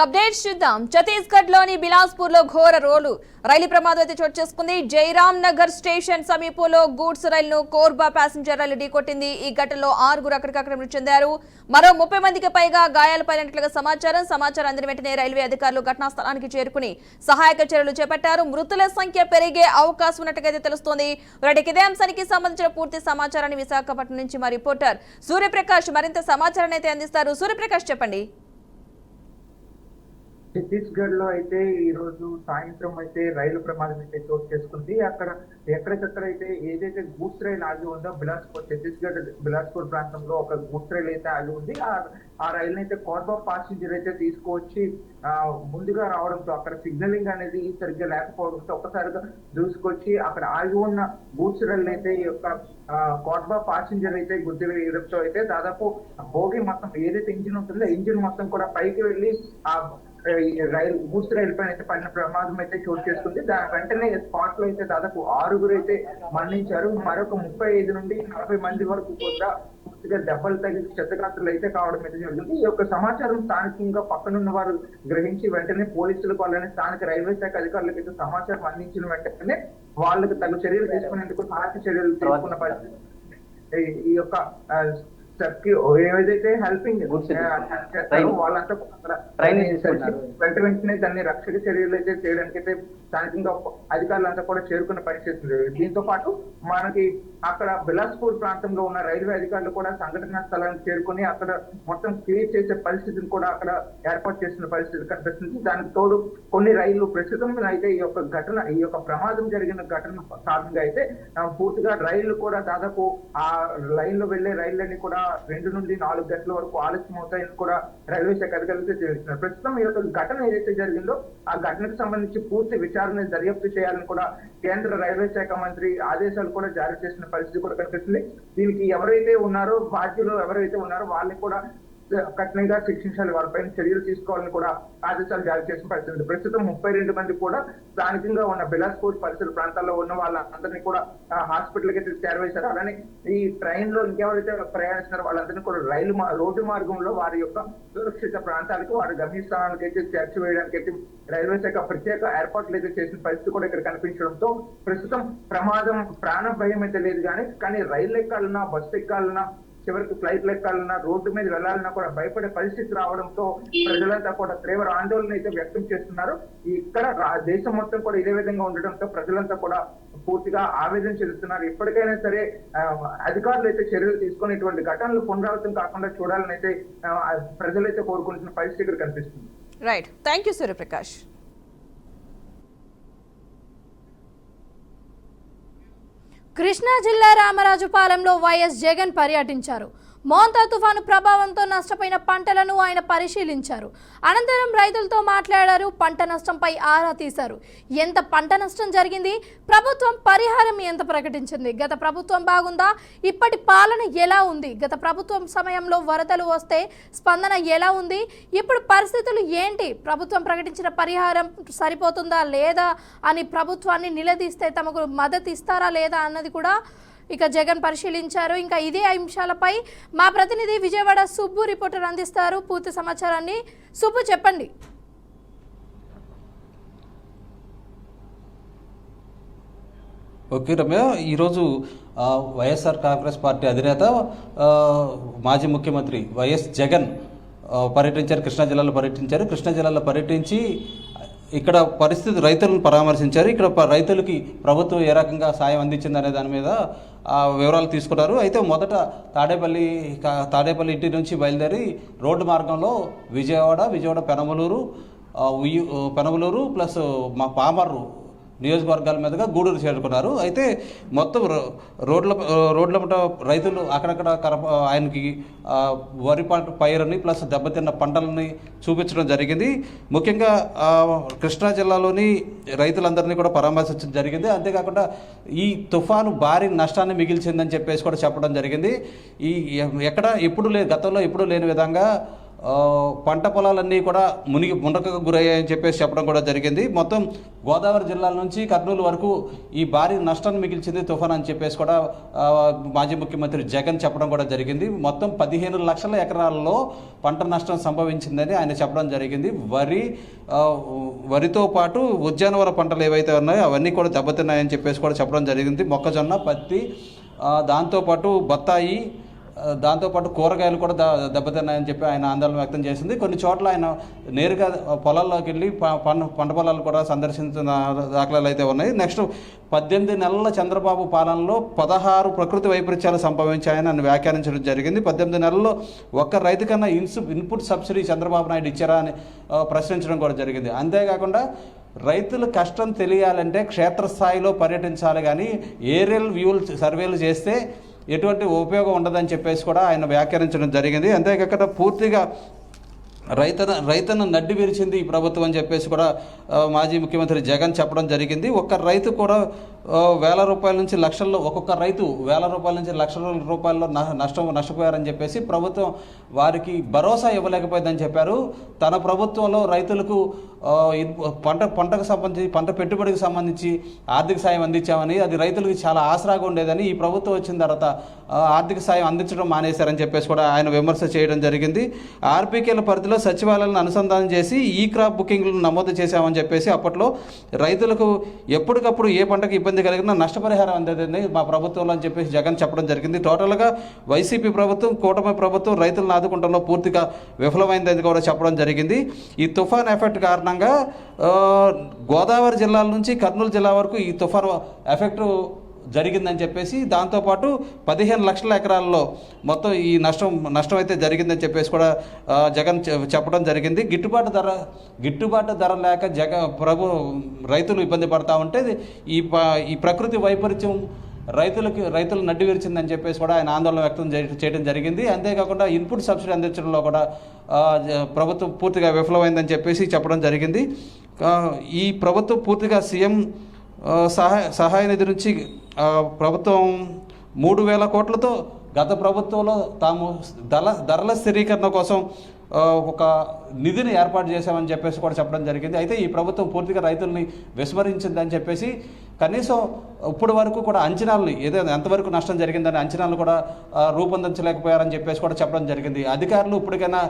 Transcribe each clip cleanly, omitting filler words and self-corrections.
Updates చూద్దాం. ఛత్తీస్గఢ్ లోని బిలాస్పూర్ లో ఘోర రైలు ప్రమాదం అయితే చోటు చేసుకుంది. జైరామ్ నగర్ స్టేషన్ సమీపంలో గూడ్స్ రైలును కోర్బా ప్యాసింజర్ రైలు ఢీకొట్టింది. ఈ ఘటనలో 6 అక్కడికక్కడ మృతి చెందారు. మరో 30 మందికి పైగా గాయాలపైనట్లుగా సమాచారం అందిన వెంటనే రైల్వే అధికారులు ఘటనా స్థలానికి చేరుకుని సహాయక చర్యలు చేపట్టారు. మృతుల సంఖ్య పెరిగే అవకాశం ఉన్నట్టుగా తెలుస్తోంది. ఇదే అంశానికి సంబంధించిన పూర్తి సమాచారాన్ని విశాఖపట్నం నుంచి మా రిపోర్టర్ సూర్యప్రకాష్ మరింత సమాచారాన్ని అయితే అందిస్తారు. సూర్యప్రకాష్, చెప్పండి. ఛత్తీస్గఢ్ లో అయితే ఈ రోజు సాయంత్రం అయితే రైలు ప్రమాదం అయితే చోటు చేసుకుంది. అక్కడ ఎక్కడికక్కడైతే ఏదైతే గూడ్స్ రైలు ఆగి ఉందో ఛత్తీస్గఢ్ బిలాస్పూర్ ప్రాంతంలో ఒక గూడ్స్ రైలు అయితే ఆగి ఉంది. ఆ రైలు అయితే కోర్బా ప్యాసింజర్ అయితే తీసుకువచ్చి ముందుగా రావడంతో అక్కడ సిగ్నలింగ్ అనేది సరిగ్గా లేకపోవడంతో ఒక్కసారిగా దూసుకొచ్చి అక్కడ ఆగి ఉన్న గూడ్స్ రైలు అయితే ఈ యొక్క కోర్బా ప్యాసింజర్ అయితే గుద్ది వేయడంతో అయితే దాదాపు భోగి మొత్తం ఏదైతే ఇంజిన్ ఉంటుందో ఇంజిన్ మొత్తం కూడా పైకి వెళ్ళి ఆ గూడ్స్ రైలు పైన అయితే పడిన ప్రమాదం అయితే చోటు చేసుకుంది. దాని వెంటనే స్పాట్ లో అయితే దాదాపు 6 అయితే మరణించారు. మరొక 35 నుండి 40 మంది వరకు కూడా పూర్తిగా దెబ్బలు తగిలి క్షతగాత్రులు అయితే కావడం అయితే జరిగింది. ఈ యొక్క సమాచారం స్థానికంగా పక్కనున్న వారు గ్రహించి వెంటనే పోలీసులకు వాళ్ళని స్థానిక రైల్వే శాఖ అధికారులకు అయితే సమాచారం అందించిన వెంటనే వాళ్ళకి తగు చర్యలు తీసుకునేందుకు సహాయక చర్యలు తీసుకున్న పరిస్థితి ఈ యొక్క ఏదైతే హెల్పింగ్ చేస్తారో వాళ్ళంతా వెంటనే దాన్ని రక్షక చర్యలు అయితే చేయడానికి అయితే స్థానికంగా అధికారులంతా కూడా చేరుకున్న పరిస్థితి. దీంతో పాటు మనకి అక్కడ బిలాస్పూర్ ప్రాంతంలో ఉన్న రైల్వే అధికారులు కూడా సంఘటనా స్థలానికి చేరుకుని అక్కడ మొత్తం క్లియర్ చేసే పరిస్థితిని కూడా అక్కడ ఏర్పాటు చేసిన పరిస్థితి కనిపిస్తుంది. దానికి తోడు కొన్ని రైళ్లు ప్రస్తుతం అయితే ఈ యొక్క ప్రమాదం జరిగిన ఘటన కారణంగా అయితే పూర్తిగా రైళ్లు కూడా దాదాపు ఆ లైన్ లో వెళ్లే రైళ్లన్నీ కూడా 2 నుండి 4 గంటల వరకు ఆలస్యం అవుతాయని కూడా రైల్వే శాఖ అధికారులు తెలుస్తున్నారు. ప్రస్తుతం ఈ యొక్క ఘటన ఏదైతే జరిగిందో ఆ ఘటనకు సంబంధించి పూర్తి విచారణ దర్యాప్తు చేయాలని కూడా కేంద్ర రైల్వే శాఖ మంత్రి ఆదేశాలు కూడా జారీ చేసిన పరిస్థితి కూడా కనిపిస్తుంది. దీనికి ఎవరైతే ఉన్నారో బాధ్యులు ఎవరైతే ఉన్నారో వాళ్ళని కూడా కఠినంగా శిక్షించాలి, వాళ్ళపైన చర్యలు తీసుకోవాలని కూడా ఆదేశాలు జారీ చేసిన పరిస్థితి. ప్రస్తుతం 32 మంది కూడా స్థానికంగా ఉన్న బిలాస్పూర్ పరిసర ప్రాంతాల్లో ఉన్న వాళ్ళందరినీ కూడా హాస్పిటల్కి అయితే చేరవేశారు. అలానే ఈ ట్రైన్ లో ఇంకెవరైతే ప్రయాణిస్తున్నారో వాళ్ళందరినీ కూడా రోడ్డు మార్గంలో వారి యొక్క సురక్షిత ప్రాంతాలకు వారి గమ్యస్థానాలకు అయితే చేర్చివేయడానికి అయితే రైల్వే శాఖ ప్రత్యేక ఏర్పాట్లు అయితే చేసిన పరిస్థితి కూడా ఇక్కడ కనిపించడంతో ప్రస్తుతం ప్రమాదం ప్రాణ భయం అయితే లేదు. కానీ రైలు ఎక్కాలన్నా బస్సు ఎక్కాలన్నా చివరికి ఫ్లైట్ ఎక్కాలన్నా రోడ్డు మీద వెళ్లాలన్నా కూడా భయపడే పరిస్థితి రావడంతో ప్రజలంతా కూడా తీవ్ర ఆందోళన అయితే వ్యక్తం చేస్తున్నారు. ఇక్కడ దేశం మొత్తం కూడా ఇదే విధంగా ఉండడంతో ప్రజలంతా కూడా పూర్తిగా ఆవేదన చెందుతున్నారు. ఇప్పటికైనా సరే అధికారులు అయితే చర్యలు తీసుకుని ఇటువంటి ఘటనలు పునరావృతం కాకుండా చూడాలని అయితే ప్రజలైతే కోరుకుంటున్న పరిస్థితి ఇక్కడ కనిపిస్తుంది. Right, thank you Suryaprakash. Krishna జిల్లా రామరాజుపాలెంలో వైఎస్ జగన్ పర్యటించారు. మోంతా తుఫాను ప్రభావంతో నష్టపోయిన పంటలను ఆయన పరిశీలించారు. అనంతరం రైతులతో మాట్లాడారు. పంట నష్టంపై ఆరా తీశారు. ఎంత పంట నష్టం జరిగింది, ప్రభుత్వం పరిహారం ఎంత ప్రకటించింది, గత ప్రభుత్వం బాగుందా, ఇప్పటి పాలన ఎలా ఉంది, గత ప్రభుత్వం సమయంలో వరదలు వస్తే స్పందన ఎలా ఉంది, ఇప్పుడు పరిస్థితులు ఏంటి, ప్రభుత్వం ప్రకటించిన పరిహారం సరిపోతుందా లేదా అని ప్రభుత్వాన్ని నిలదీస్తే తమకు మద్దతు ఇస్తారా లేదా అన్నది కూడా ఇక జగన్ పరిశీలించారు. ఇంకా ఇదే అంశాలపై మా ప్రతినిధి విజయవాడ సుబ్బు రిపోర్టర్ అందిస్తారు పూర్తి సమాచారాన్ని. సుబ్బు, చెప్పండి. ఓకే రమ్య, ఈరోజు వైఎస్ఆర్ కాంగ్రెస్ పార్టీ అధినేత మాజీ ముఖ్యమంత్రి వైఎస్ జగన్ పర్యటించారు. కృష్ణా జిల్లాలో పర్యటించి ఇక్కడ పరిస్థితి రైతులను పరామర్శించారు. ఇక్కడ రైతులకి ప్రభుత్వం ఏ రకంగా సాయం అందించిందనే దాని మీద వివరాలు తీసుకున్నారు. అయితే మొదట తాడేపల్లి ఇంటి నుంచి బయలుదేరి రోడ్డు మార్గంలో విజయవాడ పెనమలూరు ప్లస్ మా పామర్రు నియోజకవర్గాల మీదుగా గూడూరు చేరుకున్నారు. అయితే మొత్తం రోడ్ల రైతులు అక్కడక్కడ ఆయనకి వరి పంట పైరుని ప్లస్ దెబ్బతిన్న పంటలని చూపించడం జరిగింది. ముఖ్యంగా కృష్ణా జిల్లాలోని రైతులందరినీ కూడా పరామర్శించడం జరిగింది. అంతేకాకుండా ఈ తుఫాను భారీ నష్టాన్ని మిగిల్చిందని చెప్పేసి కూడా చెప్పడం జరిగింది. గతంలో ఎప్పుడూ లేని విధంగా పంట పొలాలన్నీ కూడా మునకకు గురయ్యాయని చెప్పేసి చెప్పడం కూడా జరిగింది. మొత్తం గోదావరి జిల్లాల నుంచి కర్నూలు వరకు ఈ భారీ నష్టాన్ని మిగిల్చింది తుఫాన్ అని చెప్పేసి కూడా మాజీ ముఖ్యమంత్రి జగన్ చెప్పడం కూడా జరిగింది. మొత్తం 15 లక్షల ఎకరాల్లో పంట నష్టం సంభవించిందని ఆయన చెప్పడం జరిగింది. వరితో పాటు ఉద్యానవన పంటలు ఏవైతే ఉన్నాయో అవన్నీ కూడా దెబ్బతిన్నాయని చెప్పేసి కూడా చెప్పడం జరిగింది. మొక్కజొన్న, పత్తి, దాంతోపాటు బత్తాయి, దాంతోపాటు కూరగాయలు కూడా దెబ్బతిన్నాయని చెప్పి ఆయన ఆందోళన వ్యక్తం చేసింది. కొన్ని చోట్ల ఆయన నేరుగా పొలాల్లోకి వెళ్ళి పంట పొలాలు కూడా సందర్శించిన దాఖలాలు అయితే ఉన్నాయి. నెక్స్ట్ 18 నెలల చంద్రబాబు పాలనలో 16 ప్రకృతి వైపరీత్యాలు సంభవించాయని ఆయన వ్యాఖ్యానించడం జరిగింది. 18 నెలల్లో ఒక్క రైతు కన్నా ఇన్పుట్ సబ్సిడీ చంద్రబాబు నాయుడు ఇచ్చారా అని ప్రశ్నించడం కూడా జరిగింది. అంతేకాకుండా రైతుల కష్టం తెలియాలంటే క్షేత్రస్థాయిలో పర్యటించాలి, కానీ ఏరియల్ వ్యూలు సర్వేలు చేస్తే ఎటువంటి ఉపయోగం ఉండదని చెప్పేసి కూడా ఆయన వ్యాఖ్యానించడం జరిగింది. అంతేకాకుండా పూర్తిగా రైతును నడ్డి విరిచింది ఈ ప్రభుత్వం అని చెప్పేసి కూడా మాజీ ముఖ్యమంత్రి జగన్ చెప్పడం జరిగింది. ఒక్క రైతు కూడా వేల రూపాయల నుంచి లక్షల్లో, ఒక్కొక్క రైతు వేల రూపాయల నుంచి లక్షల రూపాయల్లో నష్టపోయారని చెప్పేసి ప్రభుత్వం వారికి భరోసా ఇవ్వలేకపోయిందని చెప్పారు. తన ప్రభుత్వంలో రైతులకు పంటకు సంబంధించి, పంట పెట్టుబడికి సంబంధించి ఆర్థిక సాయం అందించామని, అది రైతులకు చాలా ఆసరాగా ఉండేదని, ఈ ప్రభుత్వం వచ్చిన తర్వాత ఆర్థిక సాయం అందించడం మానేశారని చెప్పేసి కూడా ఆయన విమర్శ చేయడం జరిగింది. ఆర్బీకేల పరిధిలో సచివాలయాలను అనుసంధానం చేసి ఈ క్రాప్ బుకింగ్లను నమోదు చేశామని చెప్పేసి అప్పట్లో రైతులకు ఎప్పటికప్పుడు ఏ పంటకు ఇబ్బంది కలిగినా నష్టపరిహారం అందేదని మా ప్రభుత్వంలో అని చెప్పేసి జగన్ చెప్పడం జరిగింది. టోటల్గా వైసీపీ ప్రభుత్వం, కూటమి ప్రభుత్వం రైతులను ఆదుకుంటంలో పూర్తిగా విఫలమైందని కూడా చెప్పడం జరిగింది. ఈ తుఫాన్ ఎఫెక్ట్ కారణంగా గోదావరి జిల్లాల నుంచి కర్నూలు జిల్లా వరకు ఈ తుఫాన్ ఎఫెక్ట్ జరిగిందని చెప్పేసి, దాంతోపాటు 15 లక్షల ఎకరాల్లో మొత్తం ఈ నష్టం అయితే జరిగిందని చెప్పేసి కూడా జగన్ చెప్పడం జరిగింది. గిట్టుబాటు ధర లేక రైతులు ఇబ్బంది పడతా ఉంటే ఈ ప్రకృతి వైపరీత్యం రైతులు నడ్డి విరిచిందని చెప్పేసి కూడా ఆయన ఆందోళన వ్యక్తం చేయడం జరిగింది. అంతేకాకుండా ఇన్పుట్ సబ్సిడీ అందించడంలో కూడా ప్రభుత్వం పూర్తిగా విఫలమైందని చెప్పేసి చెప్పడం జరిగింది. ఈ ప్రభుత్వం పూర్తిగా సీఎం సహాయ నిధి నుంచి ప్రభుత్వం 3,000 కోట్లతో గత ప్రభుత్వంలో తాము ధరల స్థిరీకరణ కోసం ఒక నిధిని ఏర్పాటు చేశామని చెప్పేసి కూడా చెప్పడం జరిగింది. అయితే ఈ ప్రభుత్వం పూర్తిగా రైతుల్ని విస్మరించిందని చెప్పేసి కనీసం ఇప్పటి వరకు కూడా అంచనాలని ఎంతవరకు నష్టం జరిగిందని అంచనాలు కూడా రూపొందించలేకపోయారని చెప్పేసి కూడా చెప్పడం జరిగింది. అధికారులు ఇప్పటికైనా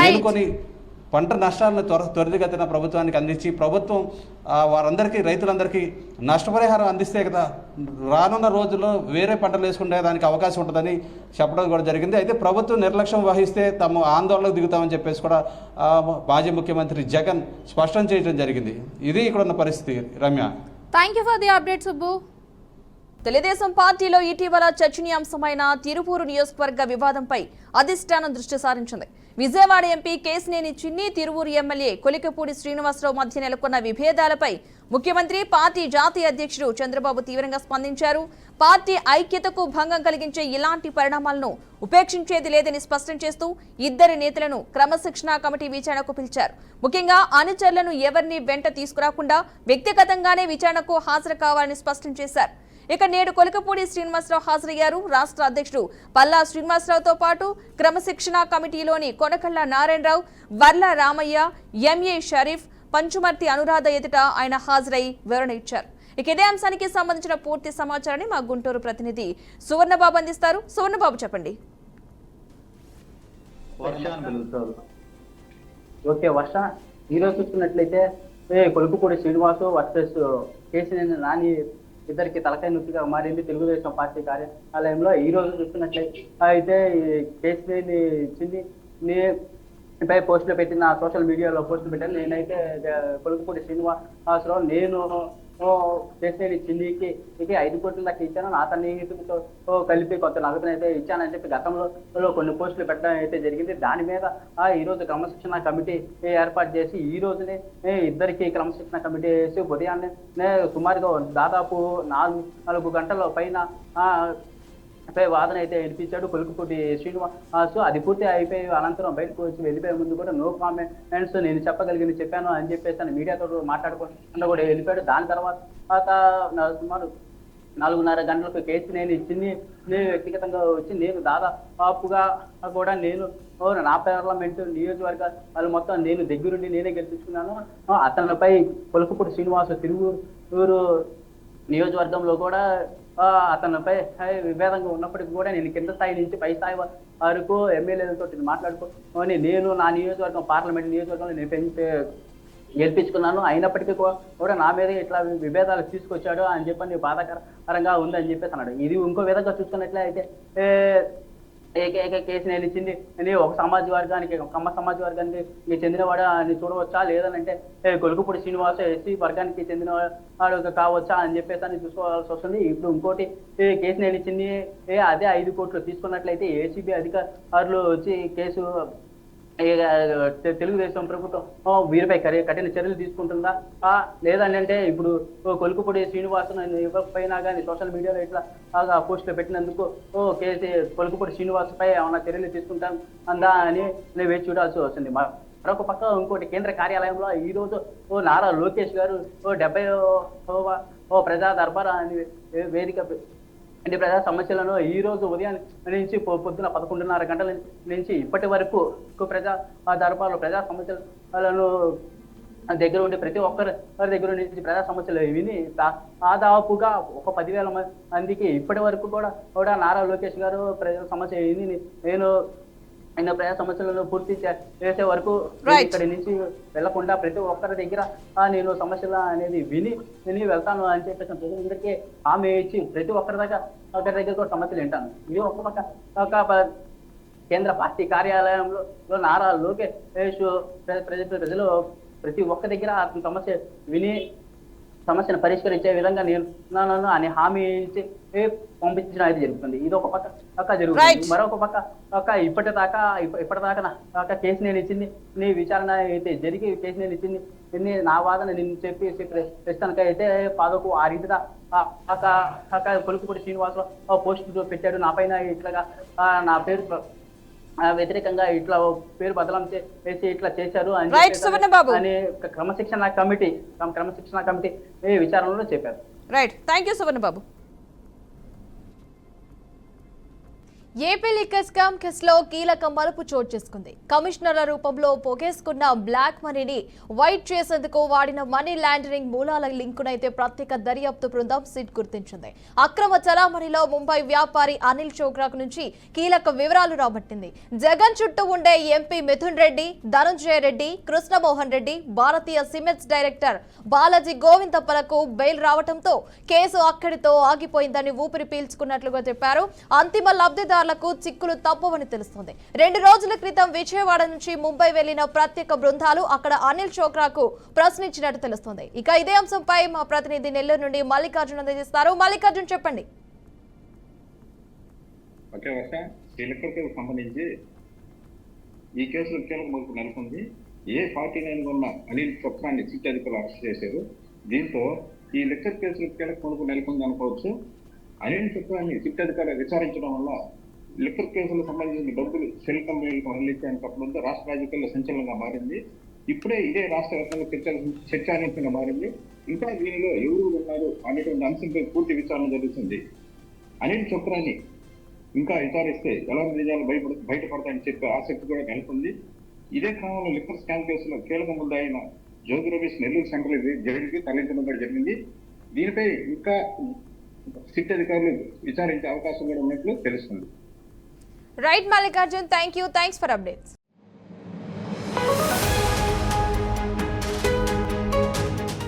మేలుకొని పంట నష్టాలను త్వరితగతిన ప్రభుత్వానికి అందించి ప్రభుత్వం రైతులందరికీ నష్టపరిహారం అందిస్తే కదా రానున్న రోజుల్లో వేరే పంటలు వేసుకునే దానికి అవకాశం ఉంటుందని చెప్పడం కూడా జరిగింది. అయితే ప్రభుత్వం నిర్లక్ష్యం వహిస్తే తమ ఆందోళనకు దిగుతామని చెప్పేసి కూడా మాజీ ముఖ్యమంత్రి జగన్ స్పష్టం చేయడం జరిగింది. ఇది ఇక్కడ ఉన్న పరిస్థితి. Ramya, thank you for the update Subbu. Telugu Desam పార్టీలో ఇటీవల చర్చనీయాంశమైన తిరుపూరు నియోజకవర్గ వివాదంపై అధిష్టానం దృష్టి సారించింది. విజయవాడ ఎంపీ కేశినేని చిన్ని, తిరువూరు ఎమ్మెల్యే కొలికపూడి శ్రీనివాసరావు మధ్య నెలకొన్న విభేదాలపై ముఖ్యమంత్రి, పార్టీ జాతీయ అధ్యక్షుడు చంద్రబాబు తీవ్రంగా స్పందించారు. పార్టీ ఐక్యతకు భంగం కలిగించే ఇలాంటి పరిణామాలను ఉపేక్షించేది లేదని స్పష్టం చేస్తూ ఇద్దరి నేతలను క్రమశిక్షణా కమిటీ విచారణకు పిలిచారు. ముఖ్యంగా అనుచరులను ఎవరిని వెంట తీసుకురాకుండా వ్యక్తిగతంగానే విచారణకు హాజరు కావాలని స్పష్టం చేశారు. ఇక నేడు కొలికపూడి శ్రీనివాసరావు హాజరయ్యారు. రాష్ట్ర అధ్యక్షుడు పల్లా శ్రీనివాసరావుతో పాటు క్రమశిక్షణా కమిటీలోని కొనకళ్ళ నారాయణరావు, వర్ల రామయ్య, ఎంఏ షరీఫ్, పంచుమర్తి అనురాధ ఎదుట ఆయన హాజరై వివరణ ఇచ్చారు. ఇక ఇదే అంశానికి సంబంధించిన పూర్తి సమాచారాన్ని మా గుంటూరు ప్రతినిధి సువర్ణబాబు అందిస్తారు. సువర్ణబాబు, చెప్పండి. వర్ష ఈరోజు చూస్తున్నట్లయితే కొలుకుపూడి శ్రీనివాసు వర్సెస్ కేశినేని నాని ఇద్దరికి తలకాయ నొప్పిగా మారింది తెలుగుదేశం పార్టీ కార్యాలయంలో. ఈ రోజు చూస్తున్నట్లయితే అయితే కేశినేని చిన్ని పై పోస్టులు పెట్టిన సోషల్ మీడియాలో పోస్టులు పెట్టాను. నేనైతే కొలుకుపూడి శ్రీనివాసరావు నేను కేశినేని చిన్నికి 5 కోట్ల దాకా ఇచ్చాను, నా సన్నిహితులతో కలిపి కొంత నగదునైతే ఇచ్చానని చెప్పి గతంలో కొన్ని పోస్టులు పెట్టడం అయితే జరిగింది. దాని మీద ఈ రోజు క్రమశిక్షణ కమిటీ ఏర్పాటు చేసి ఈ రోజునే ఇద్దరికి క్రమశిక్షణ కమిటీ వేసి ఉదయాన్నే సుమారుగా దాదాపు 4 గంటల పైన వాదన అయితే వినిపించాడు కొలుకుపూడి శ్రీనివాస్. అది పూర్తి అయిపోయి అనంతరం బయటకు వచ్చి వెళ్ళిపోయే ముందు కూడా నో కామెంట్స్, నేను చెప్పగలిగింది చెప్పాను అని చెప్పేసి మీడియాతో మాట్లాడుకుంటూ కూడా వెళ్ళిపోయాడు. దాని తర్వాత సుమారు 4:30 గంటలకు కేసు నేను ఇచ్చింది, నేను వ్యక్తిగతంగా వచ్చి నేను దాదాపుగా కూడా నేను నా పార్లమెంటు నియోజకవర్గ వాళ్ళు మొత్తం నేను దగ్గరుండి నేనే గెలిపించుకున్నాను. అతనిపై కొలకపూడి శ్రీనివాస్ తిరువూరు నియోజకవర్గంలో కూడా అతనిపై విభేదంగా ఉన్నప్పటికీ కూడా నేను కింద స్థాయి నుంచి పై స్థాయి వరకు ఎమ్మెల్యేలతో మాట్లాడుకొని నేను నా నియోజకవర్గం పార్లమెంట్ నియోజకవర్గంలో నేను గెలిపించుకున్నాను. అయినప్పటికీ కూడా నా మీద ఇట్లా విభేదాలు తీసుకొచ్చాడు అని చెప్పని బాధాకరంగా ఉందని చెప్పేసి అన్నాడు. ఇది ఇంకో విధంగా చూసుకున్నట్లయితే కేసు నేను ఇచ్చింది ఒక సమాజ వర్గానికి, కమ్మ సమాజ వర్గానికి చెందినవాడు అని చూడవచ్చా, లేదనంటే కొలుకుపూడి శ్రీనివాస ఎస్సీ వర్గానికి చెందినవాడు కావచ్చా అని చెప్పేసి అని చూసుకోవాల్సి వస్తుంది. ఇప్పుడు ఇంకోటి కేసు నేను ఇచ్చింది అదే 5 కోట్లు తీసుకున్నట్లయితే ఏసీబీ అధికారులు వచ్చి కేసు తెలుగుదేశం ప్రభుత్వం వీరిపై కఠిన చర్యలు తీసుకుంటుందా, లేదంటే ఇప్పుడు కొలుకుపూడి శ్రీనివాసన్ ఇవ్వకపోయినా కానీ సోషల్ మీడియాలో ఇట్లా పోస్టులు పెట్టినందుకు కేసీ కొలుకుపూడి శ్రీనివాస్ పై ఏమైనా చర్యలు తీసుకుంటాం అందా అని వేచి చూడాల్సి వస్తుంది. మరొక పక్క ఇంకోటి కేంద్ర కార్యాలయంలో ఈ రోజు నారా లోకేష్ గారు 70వ ప్రజా దర్బార్ అని వేదిక ప్రజా సమస్యలను ఈ రోజు ఉదయం నుంచి పొద్దున 11:30 గంటల నుంచి ఇప్పటి వరకు ప్రజా దర్బార్లో ప్రజా సమస్యలను దగ్గర ఉండి ప్రతి ఒక్కరి దగ్గర నుంచి ప్రజా సమస్యలు విని దాదాపుగా ఒక 10,000 మందికి ఇప్పటి వరకు కూడా నారా లోకేష్ గారు ప్రజల సమస్య విని ఆయన ప్రజా సమస్యలను పూర్తి చేసే వరకు ఇక్కడి నుంచి వెళ్లకుండా ప్రతి ఒక్కరి దగ్గర నేను సమస్యలు అనేది విని వెళ్తాను అని చెప్పేసి ప్రజలందరికీ హామీ ఇచ్చి ప్రతి ఒక్కరి దగ్గర కూడా సమస్యలు వింటాను. ఇది ఒక కేంద్ర పార్టీ కార్యాలయంలో నారా లోకేష్ ప్రజలు ప్రతి ఒక్క దగ్గర అతని సమస్య విని సమస్యను పరిష్కరించే విధంగా నేను అని హామీ ఇచ్చి పంపించడం అయితే జరుగుతుంది. ఇది ఒక పక్క జరుగుతుంది. మరొక పక్క ఇప్పటిదాకా కేసు నేను ఇచ్చింది నీ విచారణ అయితే జరిగి కేసు నేను ఇచ్చింది నా వాదన నేను చెప్పి ప్రస్తుతానికి అయితే పాదకు ఆ రీతిగా కొలుకుపూడి శ్రీనివాసరావు పోస్ట్ పెట్టాడు నా పైన ఇట్లాగా నా పేరు వ్యతిరేకంగా ఇట్లా పేరు బదలం చేసి ఇట్లా చేశారు అని క్రమశిక్షణ కమిటీ విచారణలో చెప్పారు. Right, thank you Suvarna Babu. AP liquor scam కేసులో కీలక మలుపు చోటు చేసుకుంది. కమిషనర్ల రూపంలో పొగేసుకున్న బ్లాక్ మనీని వైట్ చేసేందుకు వాడిన మనీ లాండరింగ్ మూలాల లింకునైతే ప్రత్యేక దర్యాప్తు బృందం సిట్ గుర్తించింది. అక్రమ చలామణిలో ముంబై వ్యాపారి అనిల్ చోక్రాకు నుంచి కీలక వివరాలు రాబట్టింది. జగన్ చుట్టూ ఉండే ఎంపీ మిథున్ రెడ్డి, ధనంజయ రెడ్డి, కృష్ణమోహన్ రెడ్డి, భారతీయ సిమెంట్స్ డైరెక్టర్ బాలాజీ గోవిందప్పలకు బెయిల్ రావడంతో కేసు అక్కడితో ఆగిపోయిందని ఊపిరి పీల్చుకున్నట్లుగా చెప్పారు. అంతిమ లబ్ధిదారులకు చిక్కులు తప్పవని తెలుస్తోంది. 2 రోజుల క్రితం విజయవాడ నుంచి ముంబై వెళ్లిన ప్రత్యేక బృందాలు అక్కడ అనిల్ చోక్రాకు ప్రశ్నించినట్టు తెలుస్తోంది. ఇక ఇదే అంశంపై మా ప్రతినిధి నెల్లూరు నుండి మల్లికార్జున్ అందిస్తారు. మల్లికార్జున్, చెప్పండి. సంబంధించి ఈ కేసులో కీలక మలుపు నెలకొంది. A49 ఉన్న అనిల్ చోక్రాన్ని సిట్ అధికారులు అరెస్ట్ చేశారు. దీంతో ఈ లిక్కర్ కేసులో కీలక మలుపు నెలకొంది అనుకోవచ్చు. అనిల్ చోక్రాన్ని సిట్ అధికారులు విచారించడం వల్ల లిక్కర్ కేసులకు సంబంధించిన డబ్బులు సెల్ కంపెనీలకు మరలించానికి అప్పుడు రాష్ట్ర రాజకీయాల్లో సంచలనంగా మారింది. ఇప్పుడే ఇదే రాష్ట్ర వ్యాప్తంగా చర్చానీయంగా మారింది. ఇంకా దీనిలో ఎవరు ఉన్నారు అనేటువంటి అంశంపై పూర్తి విచారణ జరుగుతుంది. అనిల్ చోక్రాని ఇంకా విచారిస్తే ఎలాంటి నిజాలు బయటపడతాయని చెప్పే ఆసక్తి కూడా నెలకొంది. ఇదే క్రమంలో లిక్కర్ స్కామ్ కేసులో కీలక ముద్దాయిన జోగి రమేష్ నెల్లూరు సెంట్రల్ జైలుకి తరలించడం కూడా జరిగింది. దీనిపై ఇంకా సిట్ అధికారులు విచారించే అవకాశం కూడా ఉన్నట్లు తెలుస్తుంది. Right Mallikarjun, thanks for updates.